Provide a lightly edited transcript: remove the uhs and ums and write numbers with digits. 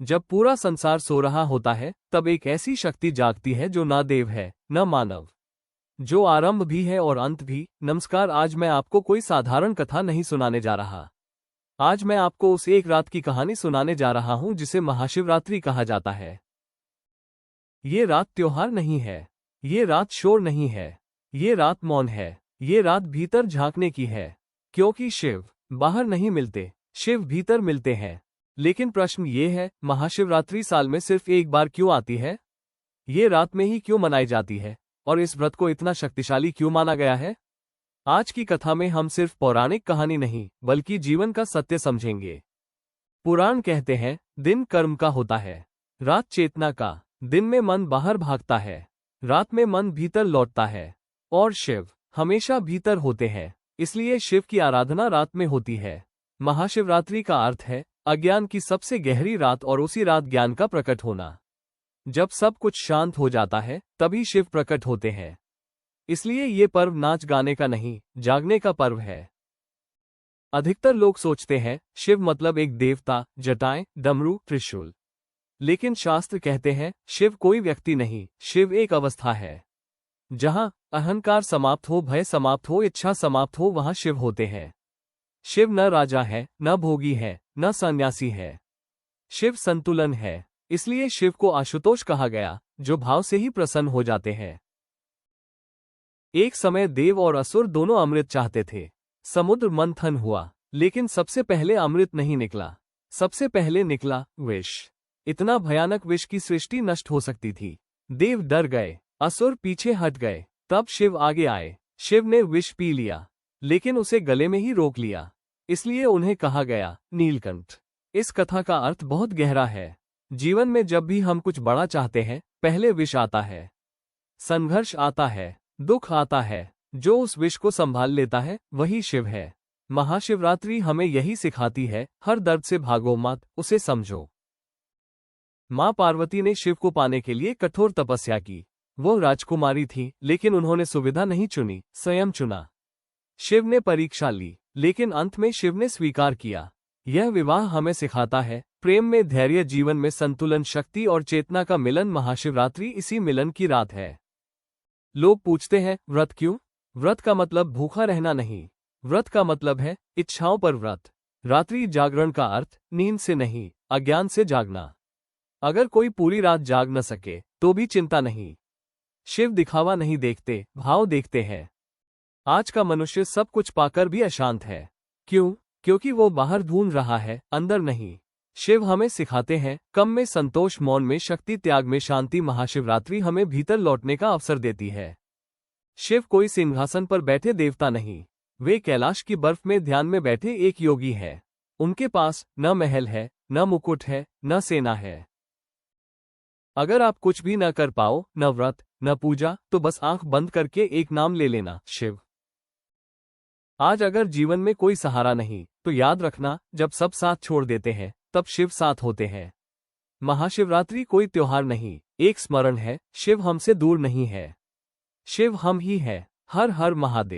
जब पूरा संसार सो रहा होता है तब एक ऐसी शक्ति जागती है जो न देव है न मानव, जो आरंभ भी है और अंत भी। नमस्कार, आज मैं आपको कोई साधारण कथा नहीं सुनाने जा रहा। आज मैं आपको उस एक रात की कहानी सुनाने जा रहा हूं जिसे महाशिवरात्रि कहा जाता है। ये रात त्योहार नहीं है, ये रात शोर नहीं है, ये रात मौन है, ये रात भीतर झांकने की है। क्योंकि शिव बाहर नहीं मिलते, शिव भीतर मिलते हैं। लेकिन प्रश्न ये है, महाशिवरात्रि साल में सिर्फ एक बार क्यों आती है? ये रात में ही क्यों मनाई जाती है? और इस व्रत को इतना शक्तिशाली क्यों माना गया है? आज की कथा में हम सिर्फ पौराणिक कहानी नहीं बल्कि जीवन का सत्य समझेंगे। पुराण कहते हैं, दिन कर्म का होता है, रात चेतना का। दिन में मन बाहर भागता है, रात में मन भीतर लौटता है। और शिव हमेशा भीतर होते हैं, इसलिए शिव की आराधना रात में होती है। महाशिवरात्रि का अर्थ है अज्ञान की सबसे गहरी रात और उसी रात ज्ञान का प्रकट होना। जब सब कुछ शांत हो जाता है तभी शिव प्रकट होते हैं। इसलिए ये पर्व नाच गाने का नहीं, जागने का पर्व है। अधिकतर लोग सोचते हैं शिव मतलब एक देवता, जटाएं, डमरू, त्रिशूल। लेकिन शास्त्र कहते हैं शिव कोई व्यक्ति नहीं, शिव एक अवस्था है। जहां अहंकार समाप्त हो, भय समाप्त हो, इच्छा समाप्त हो, वहां शिव होते हैं। शिव न राजा है, न भोगी है, न सन्यासी है। शिव संतुलन है। इसलिए शिव को आशुतोष कहा गया, जो भाव से ही प्रसन्न हो जाते हैं। एक समय देव और असुर दोनों अमृत चाहते थे। समुद्र मंथन हुआ, लेकिन सबसे पहले अमृत नहीं निकला, सबसे पहले निकला विष। इतना भयानक विष की सृष्टि नष्ट हो सकती थी। देव डर गए, असुर पीछे हट गए। तब शिव आगे आए। शिव ने विष पी लिया, लेकिन उसे गले में ही रोक लिया। इसलिए उन्हें कहा गया नीलकंठ। इस कथा का अर्थ बहुत गहरा है। जीवन में जब भी हम कुछ बड़ा चाहते हैं, पहले विष आता है, संघर्ष आता है, दुख आता है। जो उस विष को संभाल लेता है वही शिव है। महाशिवरात्रि हमें यही सिखाती है, हर दर्द से भागो मत, उसे समझो। मां पार्वती ने शिव को पाने के लिए कठोर तपस्या की। वो राजकुमारी थी, लेकिन उन्होंने सुविधा नहीं चुनी, स्वयं चुना। शिव ने परीक्षा ली, लेकिन अंत में शिव ने स्वीकार किया। यह विवाह हमें सिखाता है प्रेम में धैर्य, जीवन में संतुलन, शक्ति और चेतना का मिलन। महाशिवरात्रि इसी मिलन की रात है। लोग पूछते हैं व्रत क्यों? व्रत का मतलब भूखा रहना नहीं, व्रत का मतलब है इच्छाओं पर व्रत। रात्रि जागरण का अर्थ नींद से नहीं, अज्ञान से जागना। अगर कोई पूरी रात जाग न सके तो भी चिंता नहीं। शिव दिखावा नहीं देखते, भाव देखते हैं। आज का मनुष्य सब कुछ पाकर भी अशांत है। क्यों? क्योंकि वो बाहर ढूंढ रहा है, अंदर नहीं। शिव हमें सिखाते हैं कम में संतोष, मौन में शक्ति, त्याग में शांति। महाशिवरात्रि हमें भीतर लौटने का अवसर देती है। शिव कोई सिंहासन पर बैठे देवता नहीं, वे कैलाश की बर्फ में ध्यान में बैठे एक योगी है। उनके पास न महल है, न मुकुट है, न सेना है। अगर आप कुछ भी न कर पाओ, न व्रत न पूजा, तो बस आंख बंद करके एक नाम ले लेना, शिव। आज अगर जीवन में कोई सहारा नहीं तो याद रखना, जब सब साथ छोड़ देते हैं तब शिव साथ होते हैं। महाशिवरात्रि कोई त्योहार नहीं, एक स्मरण है, शिव हमसे दूर नहीं है, शिव हम ही है। हर हर महादेव।